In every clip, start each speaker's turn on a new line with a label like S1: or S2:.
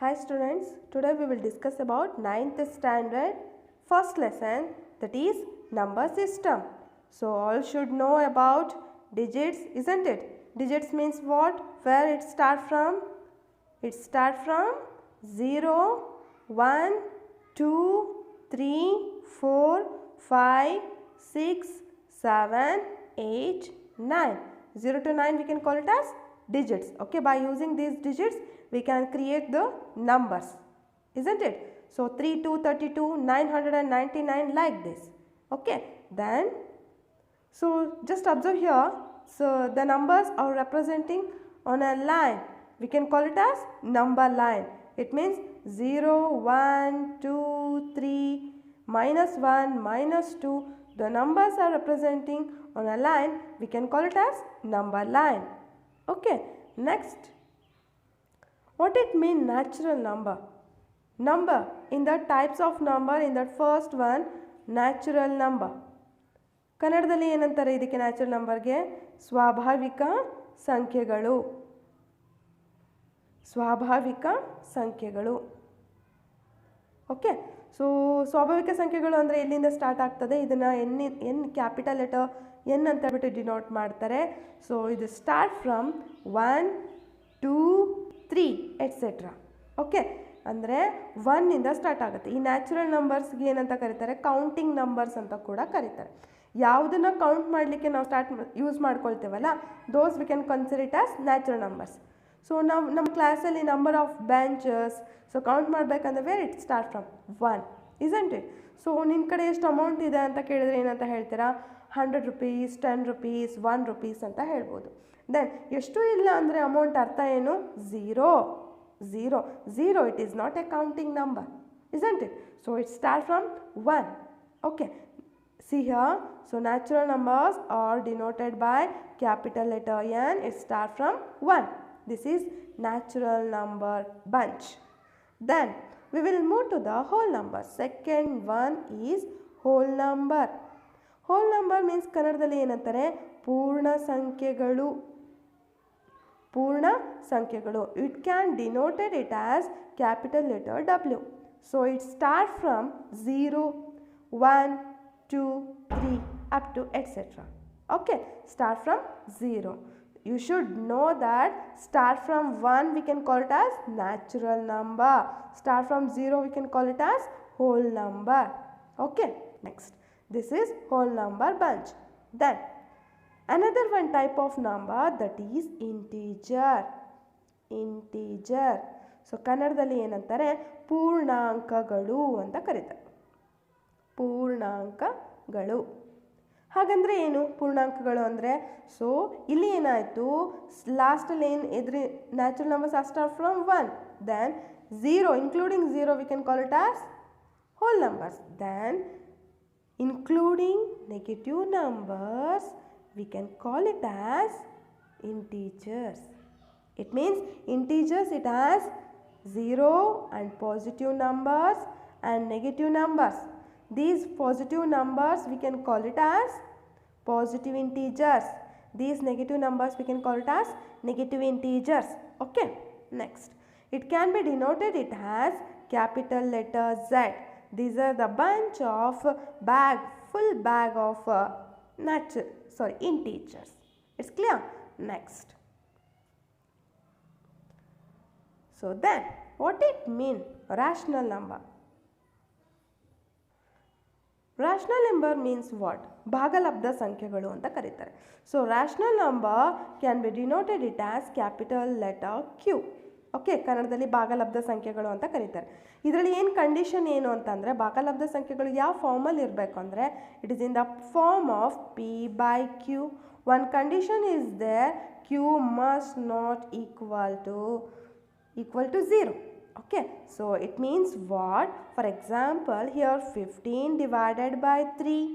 S1: Hi students, today we will discuss about 9th standard first lesson, that is number system. So all should know about digits, isn't it? Digits means what? Where it start from? It start from 0, 1, 2, 3, 4, 5, 6, 7, 8, 9. 0 to 9 we can call it as digits. Okay, by using these digits we can create the numbers, isn't it? So 3, 2, 32, 999 like this. Okay, then so just observe here. So the numbers are representing on a line. We can call it as number line. It means 0, 1, 2, 3, minus 1, minus 2. The numbers are representing on a line. We can call it as number line. Okay, next. What it mean natural number? Number, in the types of number, in that first one, natural number. ಕನ್ನಡದಲ್ಲಿ ಏನಂತಾರೆ ಇದಕ್ಕೆ natural ನಂಬರ್ಗೆ? ಸ್ವಾಭಾವಿಕ ಸಂಖ್ಯೆಗಳು. ಸ್ವಾಭಾವಿಕ ಸಂಖ್ಯೆಗಳು. Okay, so ಸ್ವಾಭಾವಿಕ ಸಂಖ್ಯೆಗಳು ಅಂದರೆ ಎಲ್ಲಿಂದ ಸ್ಟಾರ್ಟ್ ಆಗ್ತದೆ? ಇದನ್ನು ಎನ್ ಕ್ಯಾಪಿಟಲ್ ಲೆಟರ್ ಎನ್ ಅಂತ ಹೇಳ್ಬಿಟ್ಟು ಡಿನೋಟ್ ಮಾಡ್ತಾರೆ. ಸೊ ಇದು ಸ್ಟಾರ್ಟ್ ಫ್ರಮ್ 1, 2, 3 ಎಟ್ಸೆಟ್ರಾ. ಓಕೆ, ಅಂದರೆ 1 ಸ್ಟಾರ್ಟ್ ಆಗುತ್ತೆ. ಈ ನ್ಯಾಚುರಲ್ ನಂಬರ್ಸ್ಗೆ ಏನಂತ ಕರೀತಾರೆ? ಕೌಂಟಿಂಗ್ ನಂಬರ್ಸ್ ಅಂತ ಕೂಡ ಕರೀತಾರೆ. ಯಾವುದನ್ನು ಕೌಂಟ್ ಮಾಡಲಿಕ್ಕೆ ನಾವು ಯೂಸ್ ಮಾಡ್ಕೊಳ್ತೇವಲ್ಲ, those we can consider it as natural numbers. So ನಾವು ನಮ್ಮ ಕ್ಲಾಸಲ್ಲಿ number of benches so count ಮಾಡಬೇಕಂದ್ರೆ where it start from 1, isn't it? So ನಿನ್ನ ಕಡೆ ಎಷ್ಟು ಅಮೌಂಟ್ ಇದೆ ಅಂತ ಕೇಳಿದ್ರೆ ಏನಂತ ಹೇಳ್ತೀರಾ? 100 rupees, 10 rupees, 1 rupees ಅಂತ ಹೇಳ್ಬೋದು. ದೆನ್ ಎಷ್ಟು ಇಲ್ಲ ಅಂದರೆ ಅಮೌಂಟ್ ಅರ್ಥ ಏನು? Zero. It is not a counting number, isn't it? So it starts from 1. Okay, see here. So natural numbers are denoted by capital letter N. It starts from 1. This is natural number bunch. Then we will move to the whole number. Second one is whole number. Whole number means ಕನ್ನಡದಲ್ಲಿ ಏನಂತಾರೆ? ಪೂರ್ಣ ಸಂಖ್ಯೆಗಳು. ಪೂರ್ಣ ಸಂಖ್ಯೆಗಳು. It can denoted it as capital letter W. So it starts from 0, 1, 2, 3 up to etc. Okay, start from 0. You should know that start from 1 we can call it as natural number. Start from 0 we can call it as whole number. Okay, next. This is whole number bunch. Then another one type of number, that is integer. So ಕನ್ನಡದಲ್ಲಿ ಏನಂತಾರೆ? ಪೂರ್ಣಾಂಕಗಳು ಅಂತ ಕರೀತಾರೆ. ಪೂರ್ಣಾಂಕಗಳು. ಹಾಗಂದ್ರೆ ಏನು ಪೂರ್ಣಾಂಕಗಳು ಅಂದರೆ? So ಇಲ್ಲಿ ಏನಾಯಿತು, ಲಾಸ್ಟಲ್ಲಿ ಏನು ಎದುರು natural numbers are start from 1, then 0, including 0 we can call it as whole numbers. Then including negative numbers we can call it as integers. It means integers, it has 0 and positive numbers and negative numbers. These positive numbers we can call it as positive integers. These negative numbers we can call it as negative integers. Okay, next. It can be denoted it as capital letter Z. These are the bunch of full bag of integers. It's clear? Next. So then, what it mean? Rational number. Rational number means what? ಭಾಗಲಬ್ಧ ಸಂಖ್ಯೆಗಳು ಅಂತ ಕರೀತಾರೆ. So rational number can be denoted it as capital letter Q. Okay, ಕನ್ನಡದಲ್ಲಿ ಭಾಗಲಬ್ಧ ಸಂಖ್ಯೆಗಳು ಅಂತ ಕರೀತಾರೆ. ಇದರಲ್ಲಿ ಏನು condition ಏನು ಅಂತಂದರೆ, ಭಾಗಲಬ್ಧ ಸಂಖ್ಯೆಗಳು ಯಾವ ಫಾರ್ಮಲ್ಲಿ ಇರಬೇಕು ಅಂದರೆ, it is in the form of P/Q. One condition is there, Q must not equal to 0. Okay, so it means what? For example here 15 divided by 3.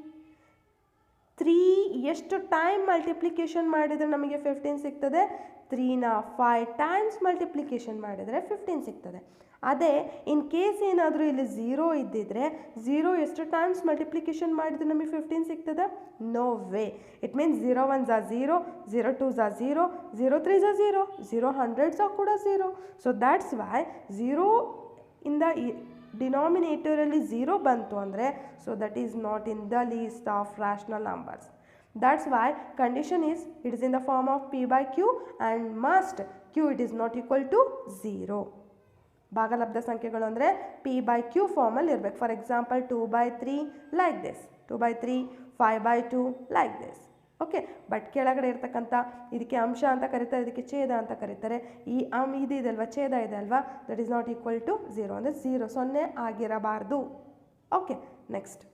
S1: 3 ಎಷ್ಟು ಟೈಮ್ ಮಲ್ಟಿಪ್ಲಿಕೇಶನ್ ಮಾಡಿದರೆ ನಮಗೆ 15 ಸಿಗ್ತದೆ? 3ನ 5 ಟೈಮ್ಸ್ ಮಲ್ಟಿಪ್ಲಿಕೇಶನ್ ಮಾಡಿದರೆ 15 ಸಿಗ್ತದೆ. ಅದೇ ಇನ್ ಕೇಸ್ ಏನಾದರೂ ಇಲ್ಲಿ 0 ಇದ್ದಿದ್ರೆ 0 ಎಷ್ಟು ಟೈಮ್ಸ್ ಮಲ್ಟಿಪ್ಲಿಕೇಶನ್ ಮಾಡಿದ್ರೆ ನಮಗೆ 15 ಸಿಗ್ತದೆ? No way. It means 0 1s are 0, 0 2s are 0, 0 3s are 0, 0 hundreds are ಕೂಡ 0. ಸೊ ದ್ಯಾಟ್ಸ್ ವೈ 0 ಇಂದ ಡಿನಾಮಿನೇಟರಲ್ಲಿ 0 ಬಂತು ಅಂದರೆ so that is not in the least of rational numbers. That's why condition is it is in the form of p by q and must q it is not equal to 0. ಭಾಗಲಬ್ಧ ಸಂಖ್ಯೆಗಳು ಅಂದರೆ p by q ಫಾರ್ಮಲ್ಲಿ ಇರಬೇಕು. For example 2 by 3 like this, 2 by 3, 5 by 2 like this. Okay, but ಕೆಳಗಡೆ ಇರ್ತಕ್ಕಂಥ ಇದಕ್ಕೆ ಅಂಶ ಅಂತ ಕರೀತಾರೆ, ಇದಕ್ಕೆ ಛೇದ ಅಂತ ಕರೀತಾರೆ. ಈ ಇದೆ ಅಲ್ವಾ, ಛೇದ ಇದೆ ಅಲ್ವಾ, that is not equal to 0 ಅಂದರೆ 0 ಆಗಿರಬಾರ್ದು. Okay, next.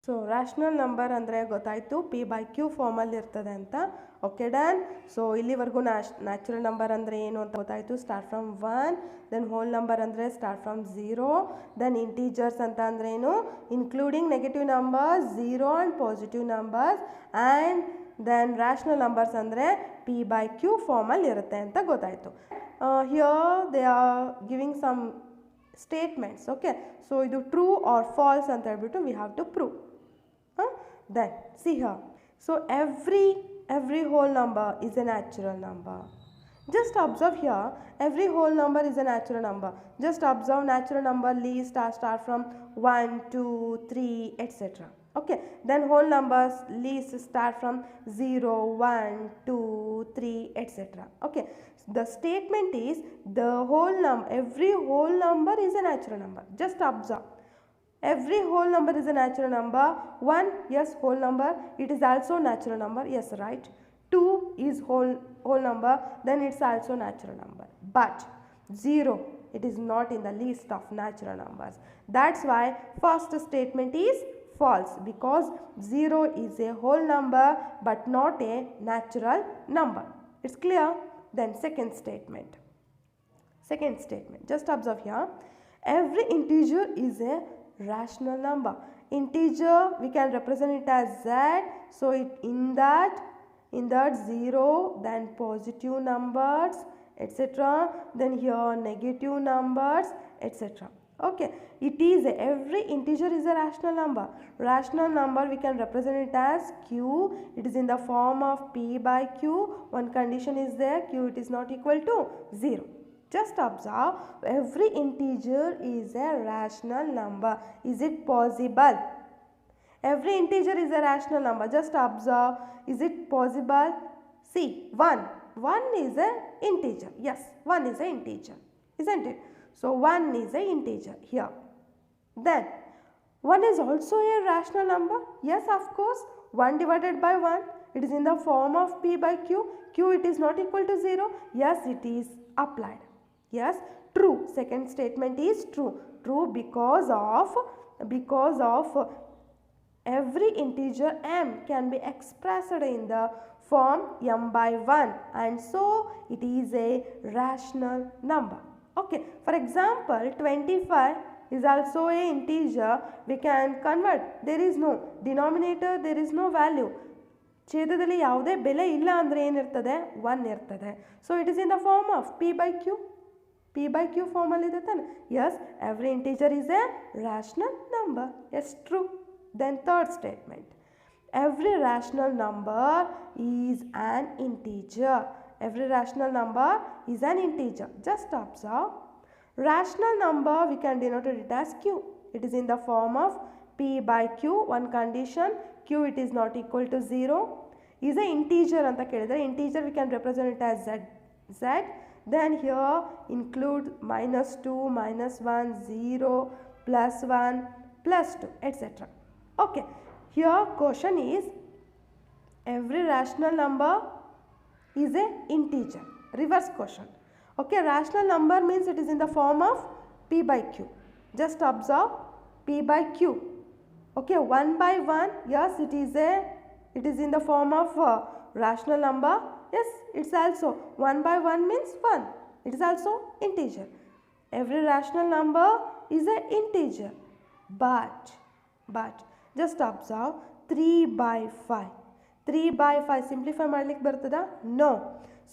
S1: So rational number ಅಂದರೆ ಗೊತ್ತಾಯಿತು, ಪಿ ಬೈ ಕ್ಯೂ ಫಾರ್ಮಲ್ಲಿ ಇರ್ತದೆ ಅಂತ. Okay done. ಸೊ ಇಲ್ಲಿವರೆಗೂ ನ್ಯಾಚುರಲ್ ನಂಬರ್ ಅಂದರೆ ಏನು ಅಂತ ಗೊತ್ತಾಯಿತು. Start from 1, then whole number ಅಂದರೆ ಸ್ಟಾರ್ಟ್ ಫ್ರಮ್ 0, ದೆನ್ ಇಂಟೀಜರ್ಸ್ ಅಂತ ಅಂದರೆ ಏನು, including negative numbers, 0 and positive numbers, and then rational numbers ಅಂದರೆ ಪಿ ಬೈ ಕ್ಯೂ ಫಾರ್ಮಲ್ಲಿ ಇರುತ್ತೆ ಅಂತ ಗೊತ್ತಾಯಿತು. Here they are giving some statements. Okay, so ಇದು ಟ್ರೂ ಆರ್ ಫಾಲ್ಸ್ ಅಂತ ಹೇಳ್ಬಿಟ್ಟು we have to prove. Then see here, so every whole number is a natural number. Just observe here, every whole number is a natural number. Just observe natural number least start from 1 2 3 etc. Okay, then whole numbers least start from 0 1 2 3 etc. Okay, the statement is the whole number, every whole number is a natural number. Just observe, every whole number is a natural number. 1, yes, whole number, it is also natural number, yes, right. 2 is whole number, then it's also natural number. But 0, it is not in the list of natural numbers. That's why first statement is false, because 0 is a whole number but not a natural number. It's clear? Then second statement, just observe here, every integer is a rational number. Integer we can represent it as z, so in that 0, then positive numbers etc., then here negative numbers etc. Okay, it is every integer is a rational number. Rational number we can represent it as q, it is in the form of p by q. One condition is there, q it is not equal to 0. Just observe, every integer is a rational number. Is it possible? Every integer is a rational number. Just observe, is it possible? See, 1 is a integer. Yes, 1 is a integer, isn't it? So 1 is a integer here. Then 1 is also a rational number. Yes, of course, 1 divided by 1, it is in the form of p by q. Q it is not equal to 0. Yes, it is applied. Yes, true. Second statement is true. True because of every integer m can be expressed in the form m by 1, and so it is a rational number. Okay, for example 25 is also a integer. We can convert, there is no denominator, there is no value. ಛೇದದಲ್ಲಿ ಯಾವುದೇ ಬೆಲೆ ಇಲ್ಲ ಅಂದರೆ ಏನಿರ್ತದೆ, 1 ಇರ್ತದೆ. So it is in the form of p by q. p by q ಫಾರ್ಮಲ್ಲಿ ಇದೆ ತಾನೆ. Yes, every integer is a rational number. Yes, true. Then third statement, every rational number is an integer. Every rational number is an integer. Just observe, rational number we can denote it as q. It is in the form of p by q. One condition, q it is not equal to 0. Is an integer anta kelidre, integer we can represent it as z. Then here include -2, -1, 0, +1, +2 etc. Okay, here question is, every rational number is a integer. Reverse question. Okay, rational number means it is in the form of p by q. Just observe, p by q. Okay, 1 by 1, yes, it is in the form of rational number. Yes, it's also 1 by 1 means 1. It is also integer. Every rational number is an integer. But just observe, 3 by 5. 3/5 simplify ಮಾಡ್ಲಿಕ್ಕೆ ಬರ್ತದಾ? No.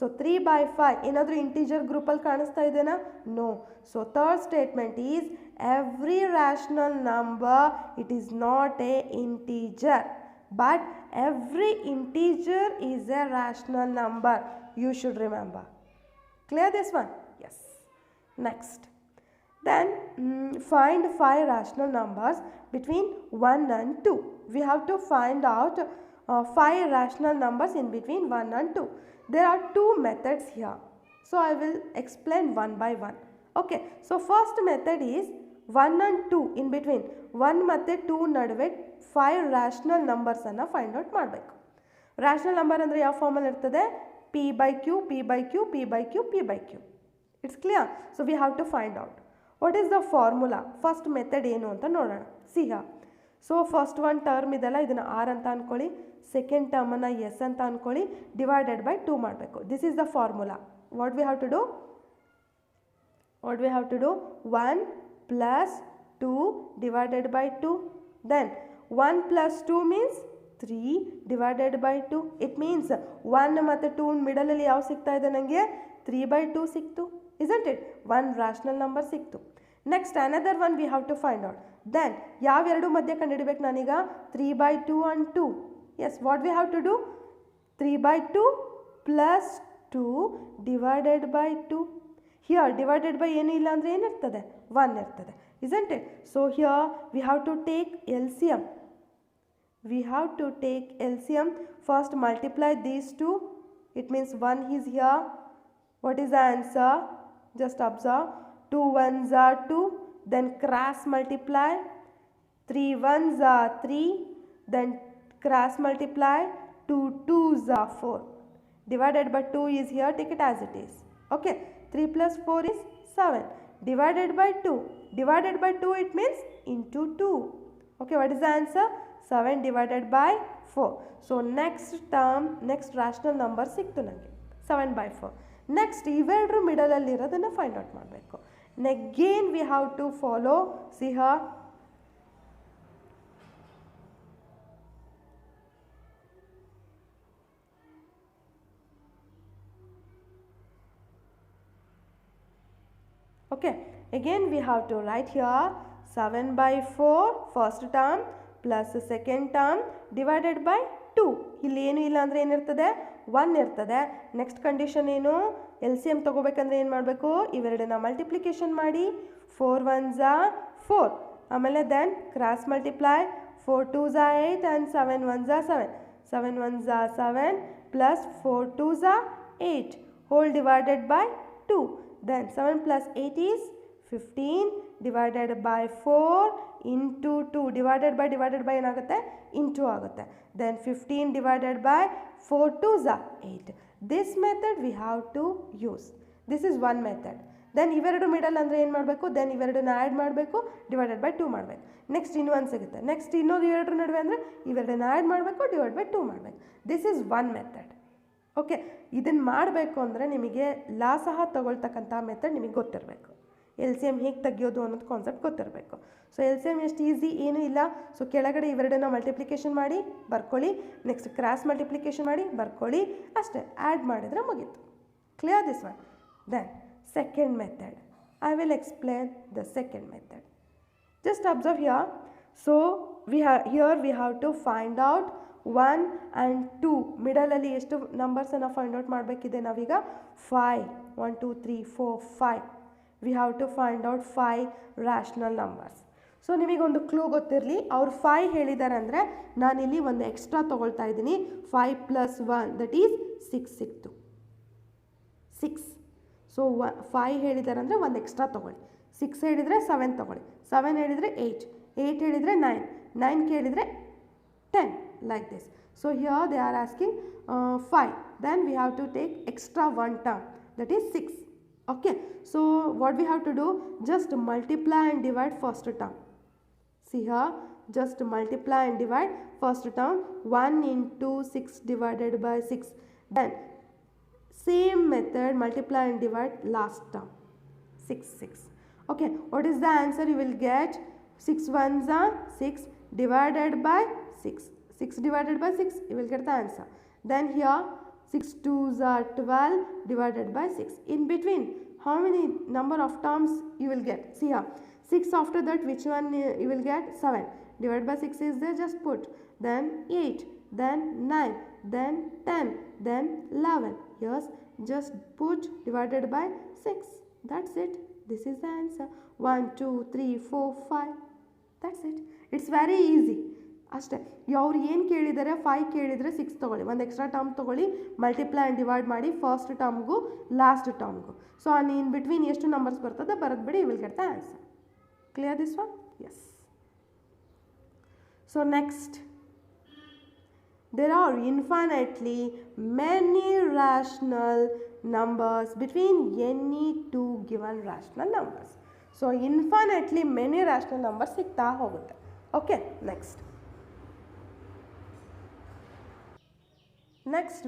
S1: So 3/5 ಏನಾದರೂ integer ಗ್ರೂಪಲ್ಲಿ ಕಾಣಿಸ್ತಾ ಇದೆನಾ? No. So third statement is every rational number it is not a integer but every integer is a rational number. You should remember. Clear this one? Yes. Next. Then find 5 rational numbers between 1 and 2. We have to find out 5 rational numbers in between 1 and 2. There are 2 methods here. So I will explain one by one. Okay. So first method is 1 and 2 in between. 1 ಮತ್ತು 2 ನಡುವೆ 5 rational numbers ಅನ್ನು find out ಮಾಡಬೇಕು. rational number ಅಂದರೆ ಯಾವ ಫಾರ್ಮಲ್ಲಿ ಇರ್ತದೆ? p/q, p/q, p/q, p/q. It's clear? So we have to find out. What is the formula? First method ಏನು ಅಂತ ನೋಡೋಣ. See here. So first one term ಇದೆಲ್ಲ ಇದನ್ನು r ಅಂತ ಅಂದ್ಕೊಳ್ಳಿ, ಸೆಕೆಂಡ್ ಟರ್ಮನ್ನು s ಅಂತ ಅಂದ್ಕೊಳ್ಳಿ, ಡಿವೈಡೆಡ್ ಬೈ 2 ಮಾಡಬೇಕು. This is the formula. What we have to do? 1 plus 2 divided by 2. Then 1 plus 2 means 3 divided by 2. It means 1 ಮತ್ತು 2 ಮಿಡಲಲ್ಲಿ ಯಾವ ಸಿಗ್ತಾ ಇದೆ ನನಗೆ? 3/2 ಸಿಕ್ತು. Isn't it? One rational number ಸಿಕ್ತು. Next another one we have to find out. Then ಯಾವೆರಡು ಮಧ್ಯೆ ಕಂಡುಹಿಡಿಬೇಕು ನಾನೀಗ? 3/2 and 2. Yes, what we have to do? 3/2 plus 2 divided by 2. Here divided by ಏನು ಇಲ್ಲ ಅಂದರೆ ಏನಿರ್ತದೆ? 1 ಇರ್ತದೆ. Isn't it? So here we have to take LCM. First multiply these two. It means 1 is here. What is the answer? Just observe. 2 1s are 2. Then cross multiply. 3 1s are 3. Then cross multiply. 2 2s are 4. Divided by 2 is here. Take it as it is. Okay. 3 plus 4 is 7. Divided by 2. Divided by 2 it means into 2. Okay. What is the answer? 7 divided by 4. So next term, next rational number ಸಿಕ್ತು ನನಗೆ 7/4. Next ಇವೆರಡರ ಮಿಡಲಲ್ಲಿ ಇರೋದನ್ನು find out ಮಾಡಬೇಕು. Again we have to follow ಸಿಹ okay, again we have to write here 7/4 first term plus second term divided by 2. ಇಲ್ಲಿ ಏನು ಇಲ್ಲ ಅಂದರೆ ಏನಿರ್ತದೆ? 1 ಇರ್ತದೆ. ನೆಕ್ಸ್ಟ್ ಕಂಡೀಷನ್ ಏನು? LCM ತೊಗೋಬೇಕಂದ್ರೆ ಏನು ಮಾಡಬೇಕು? ಇವೆರಡನ್ನ ಮಲ್ಟಿಪ್ಲಿಕೇಶನ್ ಮಾಡಿ. 4 1s are 4. ಆಮೇಲೆ then cross multiply. 4 2s are 8 and 7 1s are 7. 7 1s are 7 plus 4 2s are 8 whole divided by 2. Then 7 plus 8 is 15 divided by 4 into 2. divided by ಏನಾಗುತ್ತೆ? into ಆಗುತ್ತೆ. Then 15 divided by 4 2s are 8. This method we have to use. This is one method. Then ಇವೆರಡು middle ಅಂದರೆ ಏನು ಮಾಡಬೇಕು? Then ಇವೆರಡನ್ನ add ಮಾಡಬೇಕು, divided by 2 ಮಾಡಬೇಕು. Next ಇನ್ನೊಂದು ಸಿಗುತ್ತೆ. ನೆಕ್ಸ್ಟ್ ಇನ್ನೊಂದು ಇವೆರಡರ ನಡುವೆ ಅಂದರೆ ಇವೆರಡನ್ನ ಆ್ಯಡ್ ಮಾಡಬೇಕು, ಡಿವೈಡ್ ಬೈ 2 ಮಾಡಬೇಕು. This is one method. Okay. ಇದನ್ನು ಮಾಡಬೇಕು ಅಂದರೆ ನಿಮಗೆ ಲಾ ಸಹ ತಗೊಳ್ತಕ್ಕಂಥ ಮೆಥಡ್ ನಿಮಗೆ ಗೊತ್ತಿರಬೇಕು. LCM ಹೇಗೆ ತೆಗಿಯೋದು ಅನ್ನೋದು ಕಾನ್ಸೆಪ್ಟ್ ಗೊತ್ತಿರಬೇಕು. ಸೊ LCM ಎಷ್ಟು ಈಸಿ ಏನೂ ಇಲ್ಲ. ಸೊ ಕೆಳಗಡೆ ಇವೆರಡನ್ನ ಮಲ್ಟಿಪ್ಲಿಕೇಶನ್ ಮಾಡಿ ಬರ್ಕೊಳ್ಳಿ, ನೆಕ್ಸ್ಟ್ ಕ್ರಾಸ್ ಮಲ್ಟಿಪ್ಲಿಕೇಶನ್ ಮಾಡಿ ಬರ್ಕೊಳ್ಳಿ, ಅಷ್ಟೇ. ಆ್ಯಡ್ ಮಾಡಿದರೆ ಮುಗೀತು. Clear this one? Then second method. I will explain the second method. Just observe here. So we have to find out 1 and 2 ಮಿಡಲಲ್ಲಿ ಎಷ್ಟು ನಂಬರ್ಸನ್ನು ಫೈಂಡ್ ಔಟ್ ಮಾಡಬೇಕಿದೆ ನಾವೀಗ? 5. 1 2 3 4 5. We have to find out 5 rational numbers. So ನಿಮಗೊಂದು clue ಗೊತ್ತಿರಲಿ, ಅವ್ರು 5 ಹೇಳಿದ್ದಾರೆ ಅಂದರೆ ನಾನಿಲ್ಲಿ ಒಂದು ಎಕ್ಸ್ಟ್ರಾ ತೊಗೊಳ್ತಾ ಇದ್ದೀನಿ. 5 + 1 ದಟ್ ಈಸ್ 6 ಸಿಕ್ತು. 6. ಸೊ 5 ಹೇಳಿದ್ದಾರೆ ಅಂದರೆ ಒಂದು ಎಕ್ಸ್ಟ್ರಾ ತೊಗೊಳ್ಳಿ. 6 ಹೇಳಿದರೆ 7 ತೊಗೊಳ್ಳಿ. 7 ಹೇಳಿದರೆ 8. 8 ಹೇಳಿದರೆ 9. 9 ಕೇಳಿದರೆ 10. Like this. So here they are asking 5. Then we have to take extra one term, that is 6. Okay. So what we have to do? Just multiply and divide first term. See here, just multiply and divide first term. 1 into 6 divided by 6. Then same method, multiply and divide last term. 6 6. Okay. What is the answer you will get? 6 1s are 6 divided by 6. 6 divided by 6, you will get the answer. Then here 6 2s are 12 divided by 6. In between, how many number of terms you will get? See here, 6 after that, which one you will get? 7 divided by 6 is there, just put. Then 8, then 9, then 10, then 11. Yes, just put divided by 6. That's it. This is the answer. 1 2 3 4 5. That's it. It's very easy. ಅಷ್ಟೇ. ಅವ್ರು ಏನು ಕೇಳಿದ್ದಾರೆ, 5 ಕೇಳಿದರೆ 6 ತೊಗೊಳ್ಳಿ, ಒಂದು extra term ತೊಗೊಳ್ಳಿ, multiply and divide ಮಾಡಿ first ಟರ್ಮ್ಗೂ ಲಾಸ್ಟ್ ಟರ್ಮ್ಗೂ. ಸೊ ಇನ್ ಬಿಟ್ವೀನ್ ಎಷ್ಟು ನಂಬರ್ಸ್ ಬರ್ತದೆ ಬರೆದ್ಬಿಡಿ, you will get the answer. Clear this one? Yes. So next, there are infinitely many rational numbers between any two given rational numbers. So infinitely many rational numbers ಸಿಗ್ತಾ ಹೋಗುತ್ತೆ. Okay, next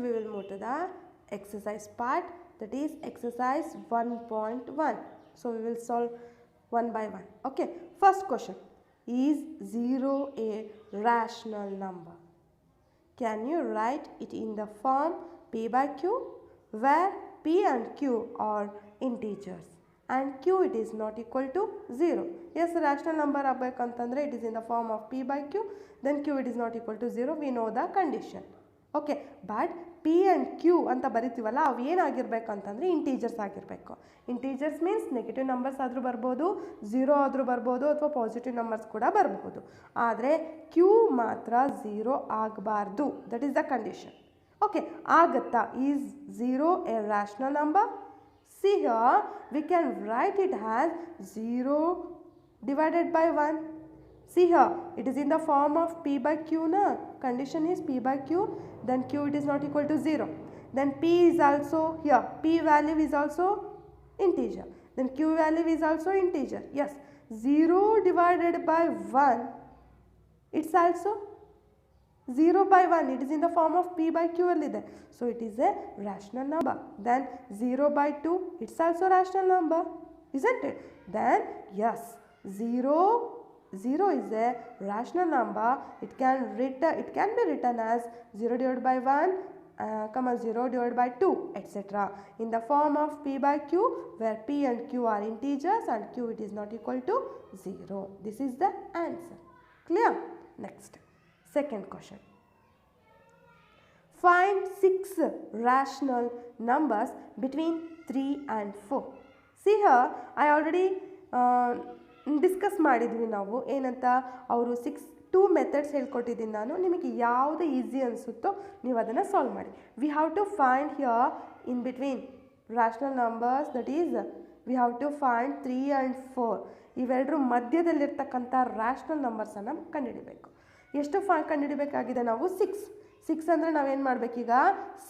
S1: we will move to the exercise part, that is exercise 1.1. So we will solve one by one. Okay, first question, is 0 a rational number? Can you write it in the form p by q, where p and q are integers and q it is not equal to 0? Yes, rational number agbekantandre it is in the form of p by q, then q it is not equal to 0. We know the condition. Okay, but p and q ಅಂತ ಬರಿತೀವಲ್ಲ, ಅವು ಏನಾಗಿರ್ಬೇಕಂತಂದರೆ integers ಆಗಿರಬೇಕು. Integers means negative numbers ಆದರೂ ಬರ್ಬೋದು, 0 ಆದರೂ ಬರ್ಬೋದು, ಅಥವಾ positive numbers ಕೂಡ ಬರಬಹುದು. ಆದರೆ q ಮಾತ್ರ 0 ಆಗಬಾರ್ದು. That is the condition. Okay, ಆಗುತ್ತಾ? Is 0 a rational number? See here, we can write it as 0 divided by 1. See here, it is in the form of p by q, na? Condition is p by q, then q it is not equal to 0. Then p is also here, p value is also integer. Then q value is also integer. Yes, 0 divided by 1, it's also 0 by 1, it is in the form of p by q alli ಇದೆ. So it is a rational number. Then 0 by 2, it's also rational number, isn't it? Then yes, 0 is a rational number. It can be written as 0 divided by 1, 0 divided by 2, etc. in the form of p by q, where p and q are integers and q it is not equal to 0. This is the answer. Clear? Next, second question. Find 6 rational numbers between 3 and 4. See here, I already discuss ಮಾಡಿದ್ವಿ ನಾವು. ಏನಂತ, ಅವರು 2 methods ಹೇಳ್ಕೊಟ್ಟಿದ್ದೀನಿ ನಾನು. ನಿಮಗೆ ಯಾವುದು easy ಅನಿಸುತ್ತೋ ನೀವು ಅದನ್ನು solve ಮಾಡಿ. We have to find here in between rational numbers, that is we have to find 3 and 4. ಇವೆರಡರ ಮಧ್ಯದಲ್ಲಿರ್ತಕ್ಕಂಥ ರ್ಯಾಷನಲ್ ನಂಬರ್ಸನ್ನು ಕಂಡುಹಿಡಿಬೇಕು. ಎಷ್ಟು ಕಂಡುಹಿಡಿಬೇಕಾಗಿದೆ ನಾವು? 6 ಅಂದರೆ ನಾವೇನು ಮಾಡಬೇಕೀಗ?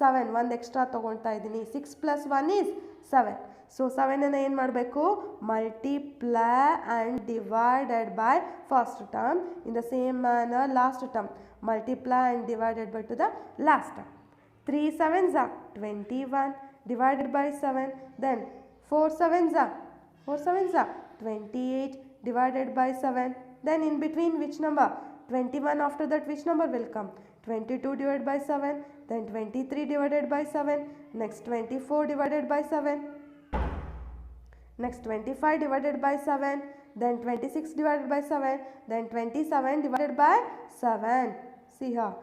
S1: 7, ಒಂದು ಎಕ್ಸ್ಟ್ರಾ ತೊಗೊಳ್ತಾ ಇದ್ದೀನಿ. 6 + 1 ಈಸ್ 7. ಸೊ 7ಅನ್ನು ಏನು ಮಾಡಬೇಕು? Multiply and divided by first term. In the same manner last term, multiply and divided by two the last term. 3 7s are 21 divided by 7. Then 4 7s are 28 divided by 7. Then in between which number? 21. After that which number will come? 22 divided by 7. Then 23 divided by 7. Next 24 divided by 7. Next 25 divided by 7. Then 26 divided by 7. Then 27 divided by 7. See here,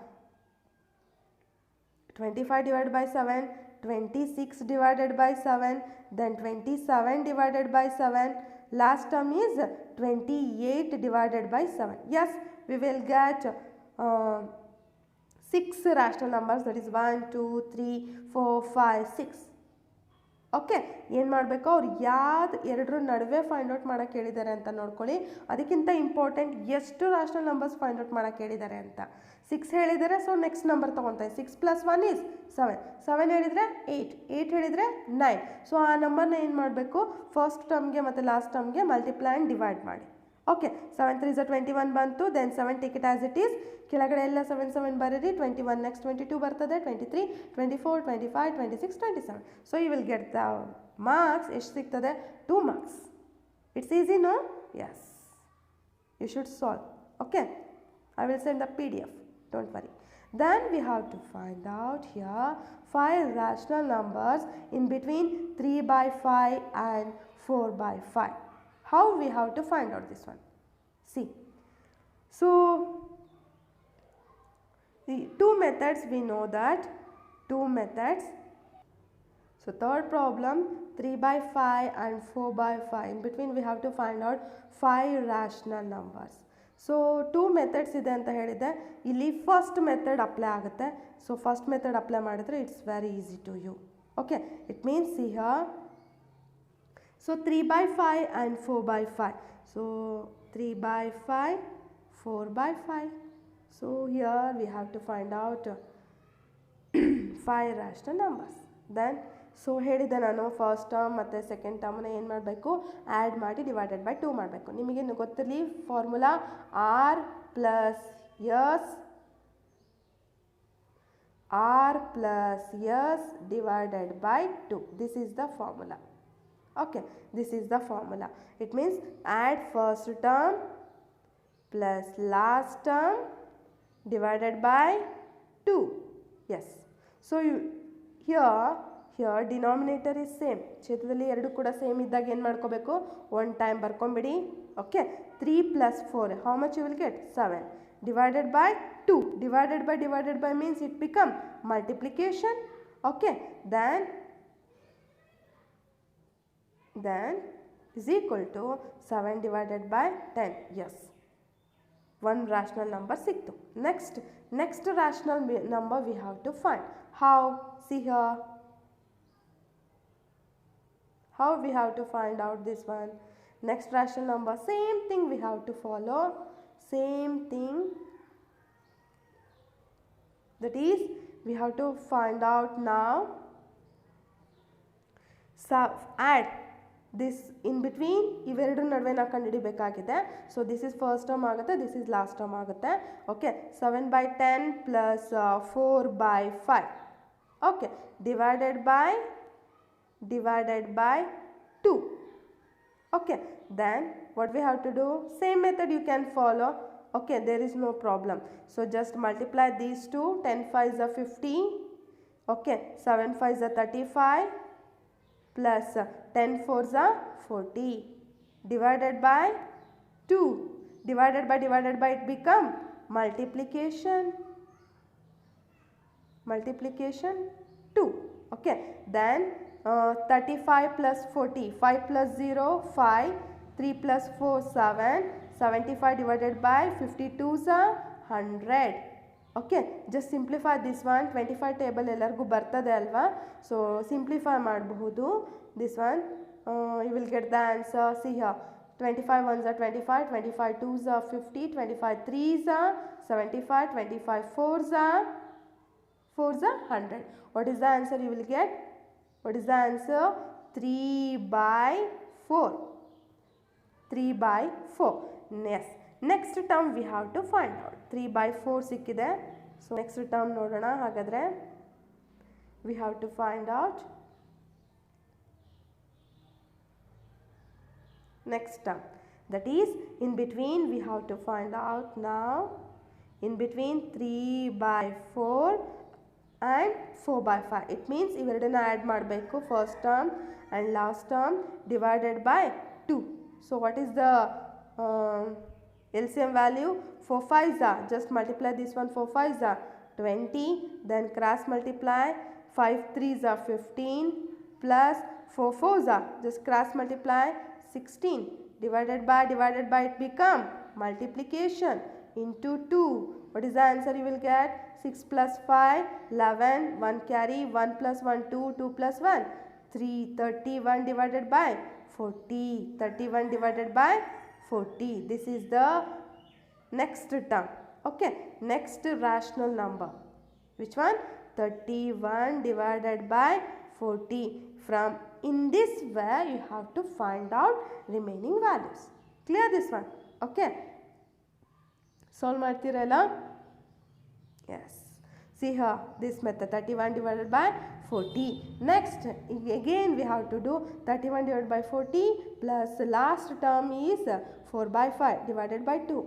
S1: 25 divided by 7, 26 divided by 7, then 27 divided by 7. Last term is 28 divided by 7. Yes, we will get 6 rational numbers, that is 1 2 3 4 5 6. Okay, ಏನು ಮಾಡಬೇಕು? ಅವ್ರು ಯಾವ್ದು ಎರಡರ ನಡುವೆ find out ಮಾಡೋಕ್ಕೆ ಹೇಳಿದ್ದಾರೆ ಅಂತ ನೋಡ್ಕೊಳ್ಳಿ. ಅದಕ್ಕಿಂತ ಇಂಪಾರ್ಟೆಂಟ್ ಎಷ್ಟು ರಾಷನಲ್ ನಂಬರ್ಸ್ ಫೈಂಡ್ ಔಟ್ ಮಾಡೋಕ್ಕೆ ಹೇಳಿದ್ದಾರೆ ಅಂತ. 6 ಹೇಳಿದರೆ, ಸೊ ನೆಕ್ಸ್ಟ್ ನಂಬರ್ ತೊಗೊಳ್ತಾರೆ. 6 + 1 ಈಸ್ 7. 7 ಹೇಳಿದರೆ 8. 8 ಹೇಳಿದರೆ 9. ಸೊ ಆ ನಂಬರ್ನ ಏನು ಮಾಡಬೇಕು? ಫಸ್ಟ್ ಟರ್ಮ್ಗೆ ಮತ್ತು ಲಾಸ್ಟ್ ಟರ್ಮ್ಗೆ ಮಲ್ಟಿಪ್ಲೈ ಆ್ಯಂಡ್ ಡಿವೈಡ್ ಮಾಡಿ. ಓಕೆ, 7 3 21 ಬಂತು. Then 7 take it as it is. ಕೆಳಗಡೆ ಎಲ್ಲ 7 7 ಬರೀರಿ. 21 ನೆಕ್ಸ್ಟ್ 22 ಬರ್ತದೆ. 23 24 25 26 27. So you will get the marks. ಎಷ್ಟು ಸಿಗ್ತದೆ? 2 marks. It's easy, no? Yes, you should solve. Okay, I will send the PDF. don't worry. Then we have to find out here 5 rational numbers in between 3 by 5 and 4 by 5. How we have to find out this one? See, so the two methods, we know that two methods. So third problem, 3 by 5 and 4 by 5. In between we have to find out 5 rational numbers. So two methods ಇದೆ ಅಂತ ಹೇಳಿದೆ. ಇಲ್ಲಿ first method apply ಆಗುತ್ತೆ. So first method apply ಮಾಡಿದ್ರೆ it's very easy to you. Okay, it means see here. So 3 by 5 and 4 by 5. So 3 by 5, 4 by 5. So here we have to find out 5 rational numbers. Then so ಹೇಳಿದೆ ನಾನು first term ಮತ್ತು second ಟರ್ಮ್ನ ಏನು ಮಾಡಬೇಕು, add ಮಾಡಿ divided by 2 ಮಾಡಬೇಕು. ನಿಮಗೇನು ಗೊತ್ತಿರಲಿ formula R plus S divided by 2. This is the formula. Okay, this is the formula. It means add first term plus last term divided by 2. Yes. So here denominator is same. ಛೇದದಲ್ಲಿ ಎರಡು ಕೂಡ same ಇದ್ದಾಗ ಏನು ಮಾಡ್ಕೋಬೇಕು, one time ಬರ್ಕೊಂಬಿಡಿ. Okay, 3 plus 4, how much you will get? 7 divided by 2. Divided by means it become multiplication. Okay, then is equal to 7 divided by 10. Yes, one rational number siktu. Next rational number we have to find. How? See here, how we have to find out this one. Next rational number, same thing we have to follow. Same thing, that is we have to find out now. So add this in between ಇವೆರಡರ ನಡುವೆ ನಾವು ಕಂಡುಹಿಡಿಬೇಕಾಗಿದೆ. So this is first term ಆಗುತ್ತೆ, this is last term ಆಗುತ್ತೆ. Okay, 7 by 10 plus 4 by 5. Okay, divided by 2. Okay, then what we have to do, same method you can follow. Okay, there is no problem. So just multiply these two. 10 5s are 50. Okay, 7 5s are 35 plus 10 4s are 40 divided by 2. Divided by it become multiplication 2. Okay, then 35 plus 40, 5 plus 0 5, 3 plus 4 7, 75 divided by 52s are 100. Okay, just simplify this one. 25 table ಎಲ್ಲರಿಗೂ ಬರ್ತದೆ ಅಲ್ವಾ, so simplify ಮಾಡಬಹುದು this one. You will get the answer. See here, 25 1s are 25, 25 2s are 50, 25 3s are 75, 25 4s are 100. What is the answer you will get? What is the answer? 3 by 4. 3 by 4. Yes. Next term we have to find out. 3 by 4 ಸಿಕ್ಕಿದೆ. So next term ನೋಡೋಣ. ಹಾಗಾದರೆ we have to find out next term, that is in between we have to find out now. In between 3 by 4 and 4 by 5. It means ಇವೆರಡನ್ನ add ಮಾಡಬೇಕು, first term and last term divided by 2. So what is the LCM value? 4 5s are, just multiply this one. 4 5s are 20, then cross multiply. 5 3s are 15 plus 4 4s are, just cross multiply, 16 divided by it become multiplication into 2. What is the answer you will get? 6 plus 5 11, 1 carry, 1 plus 1 2, 2 plus 1 3, 31 divided by 40, 31 divided by 40. This is the next term. Okay, next rational number. Which one? 31 divided by 40. From in this way you have to find out remaining values. Clear this one? Okay, solve ಮಾಡ್ತೀರಲ್ಲ? Yes. See here, this method, 31 divided by 40. Next, again we have to do 31 divided by 40 plus last term is 4 by 5 divided by 2.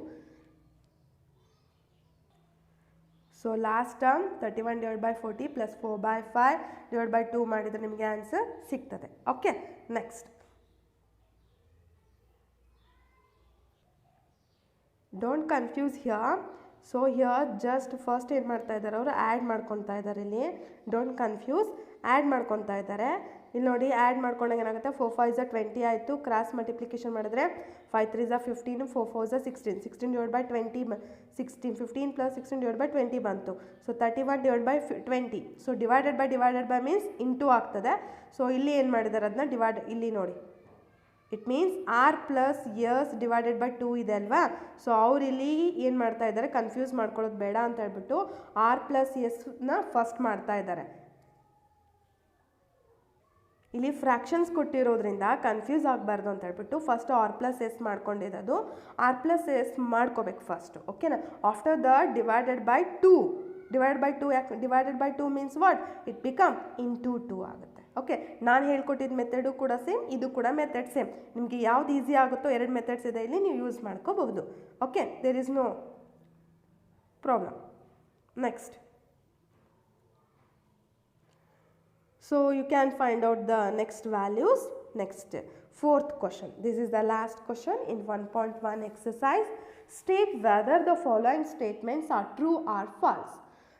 S1: So last term 31/40 plus 4/5 / 2 ಮಾಡಿದರೆ ನಿಮಗೆ answer ಸಿಗ್ತದೆ. Okay, next don't confuse here. So here just first ಏನು ಮಾಡ್ತಾ ಇದ್ದಾರೆ ಅವರು add ಮಾಡ್ಕೊತಾ ಇದ್ದಾರೆ. ಇಲ್ಲಿ ಡೋಂಟ್ ಕನ್ಫ್ಯೂಸ್, ಆ್ಯಡ್ ಮಾಡ್ಕೊತಾ ಇದ್ದಾರೆ. ಇಲ್ಲಿ ನೋಡಿ ಆ್ಯಡ್ ಮಾಡ್ಕೊಂಡಾಗ ಏನಾಗುತ್ತೆ 4 5 = 20 ಆಯಿತು. ಕ್ರಾಸ್ ಮಲ್ಟಿಪ್ಲಿಕೇಶನ್ ಮಾಡಿದ್ರೆ 5 3 = 15, 4 4 = 16, 16/20 16, 15 + 16/20 ಬಂತು. So 31/20. So divided by means into ಆಗ್ತದೆ. ಸೊ ಇಲ್ಲಿ ಏನು ಮಾಡಿದ್ದಾರೆ ಅದನ್ನ ಡಿವೈಡ್, ಇಲ್ಲಿ ನೋಡಿ it means R plus S divided by 2 ಇದೆ ಅಲ್ವಾ. ಸೊ ಅವ್ರು ಇಲ್ಲಿ ಏನು ಮಾಡ್ತಾ ಇದ್ದಾರೆ, ಕನ್ಫ್ಯೂಸ್ ಮಾಡ್ಕೊಳ್ಳೋದು ಬೇಡ ಅಂತ ಹೇಳ್ಬಿಟ್ಟು ಆರ್ ಪ್ಲಸ್ ಎಸ್ನ ಫಸ್ಟ್ ಮಾಡ್ತಾ ಇದ್ದಾರೆ. ಇಲ್ಲಿ ಫ್ರ್ಯಾಕ್ಷನ್ಸ್ ಕೊಟ್ಟಿರೋದ್ರಿಂದ ಕನ್ಫ್ಯೂಸ್ ಆಗಬಾರ್ದು ಅಂತ ಹೇಳ್ಬಿಟ್ಟು ಫಸ್ಟ್ ಆರ್ ಪ್ಲಸ್ ಎಸ್ ಮಾಡ್ಕೊಂಡಿರೋದು ಆರ್ ಪ್ಲಸ್ ಎಸ್ ಮಾಡ್ಕೋಬೇಕು ಫಸ್ಟ್. ಓಕೆನಾ, ಆಫ್ಟರ್ ದ ಡಿವೈಡೆಡ್ ಬೈ 2 ಯಾಕೆ divided by 2 means what, it become into 2 ಆಗುತ್ತೆ. ಓಕೆ, ನಾನು ಹೇಳ್ಕೊಟ್ಟಿದ್ದ ಮೆಥಡು ಕೂಡ ಸೇಮ್, ಇದು ಕೂಡ ಮೆಥಡ್ ಸೇಮ್. ನಿಮಗೆ ಯಾವ್ದು ಈಸಿ ಆಗುತ್ತೋ 2 ಮೆಥಡ್ಸ್ ಇದೆ ಇಲ್ಲಿ, ನೀವು ಯೂಸ್ ಮಾಡ್ಕೋಬಹುದು. Okay, there is no problem. Next, so you can find out the next values. Next, fourth question. This is the last question in 1.1 exercise. State whether the following statements are true or false.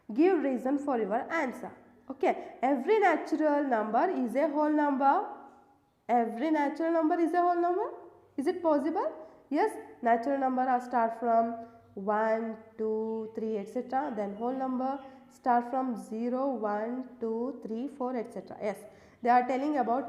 S1: Give reason for your answer. Okay, every natural number is a whole number. Every natural number is a whole number. Is it possible? Yes, natural number are start from 1 2 3 etc. Then whole number start from 0 1 2 3 4 etc. Yes, they are telling about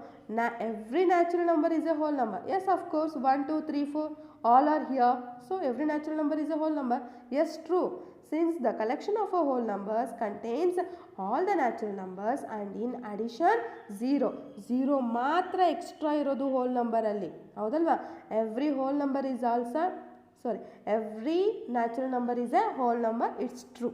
S1: every natural number is a whole number. Yes, of course, 1 2 3 4 all are here. So every natural number is a whole number. Yes, true. Since the collection of a whole numbers contains all the natural numbers and in addition 0 ಮಾತ್ರ extra ಇರೋದು hole number ಅಲ್ಲಿ, ಹೌದಲ್ವಾ. Every whole number is also every natural number is a whole number, it's true.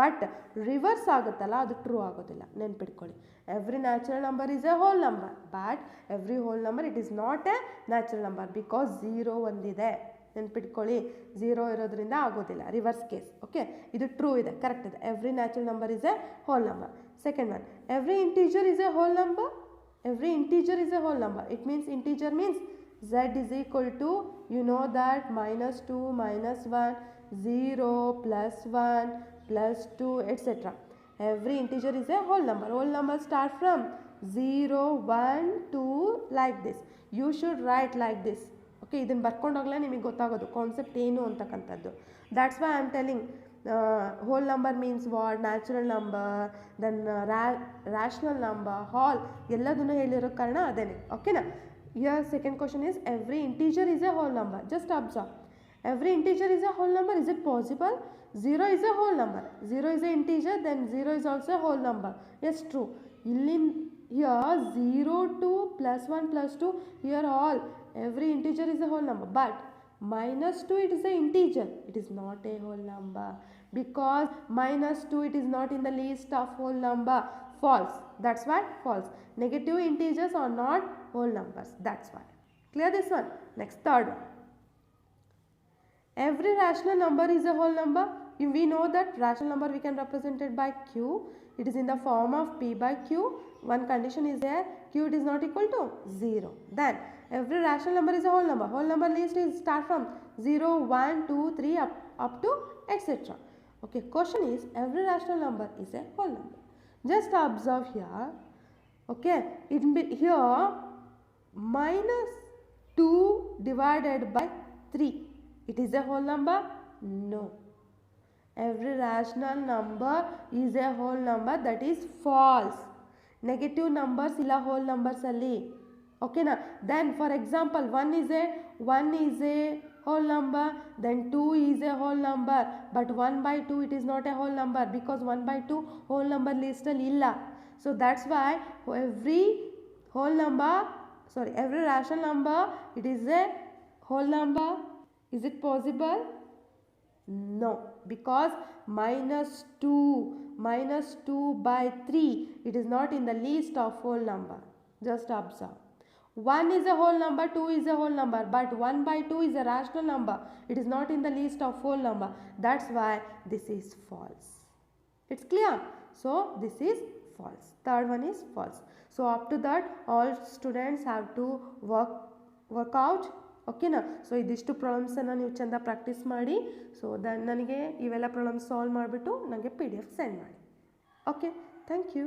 S1: But reverse ಆಗುತ್ತಲ್ಲ, ಅದು true ಆಗೋದಿಲ್ಲ, ನೆನ್ಪಿಟ್ಕೊಳ್ಳಿ. Every natural number is a whole number, but every whole number it is not a natural number because 0 ಒಂದಿದೆ, ನೆನ್ಪಿಟ್ಕೊಳ್ಳಿ. 0 ಇರೋದ್ರಿಂದ ಆಗೋದಿಲ್ಲ, reverse case. Okay, ಇದು true ಇದೆ, ಕರೆಕ್ಟ್ ಇದೆ. Every natural number is a whole number. Second one, every integer is a whole number. Every integer is a whole number. It means integer means z is equal to, you know that, -2 -1 0 +1 +2 etc. Every integer is a whole number. Whole number start from 0 1 2 like this. You should write like this. Okay, ಇದನ್ನು ಬರ್ಕೊಂಡೋಗ್ಲೇ ನಿಮಗೆ ಗೊತ್ತಾಗೋದು concept ಏನು ಅಂತಕ್ಕಂಥದ್ದು. That's why I am telling whole number means what, natural number, then rational number, whole ಎಲ್ಲದನ್ನು ಹೇಳಿರೋ ಕಾರಣ ಅದೇನೆ. ಓಕೆನಾ. Here second question is every integer is a whole number. Just observe. Every integer is a whole number. Is it possible? 0 is a whole number. 0 is an integer, then 0 is also a whole number. Yes, true. Here 0 2 +1 +2, here all every integer is a whole number. But -2 it is an integer. It is not a whole number because -2 it is not in the list of whole number. False. That's why false. Negative integers are not whole numbers. That's why. Clear this one? Next, third one. Every rational number is a whole number. We know that rational number we can represent it by q. It is in the form of p by q. One condition is there, q it is not equal to 0. Then every rational number is a whole number. Whole number list is start from 0 1 2 3 up to etc. Okay, question is every rational number is a whole number. Just observe here. Okay, it be here -2 divided by 3. It is a whole number? No. Every rational number is a whole number. That is false. Negative numbers illa whole numbers alli. Okay na. Then for example 1 is a whole number, then 2 is a whole number, but 1/2 it is not a whole number because 1/2 whole number list alli illa. So that's why every rational number it is a whole number. Is it possible? No, because -2/3 it is not in the list of whole number. Just observe. 1 is a whole number, 2 is a whole number, but 1/2 is a rational number. It is not in the list of whole number. That's why this is false. It's clear? So this is false. Third one is false. So up to that all students have to work out. ಓಕೆನಾ. So ಇದಿಷ್ಟು ಪ್ರಾಬ್ಲಮ್ಸನ್ನು ನೀವು ಚೆಂದ practice ಮಾಡಿ. So then ನನಗೆ ಇವೆಲ್ಲ problems solve ಮಾಡಿಬಿಟ್ಟು ನನಗೆ PDF send ಮಾಡಿ. Okay, thank you.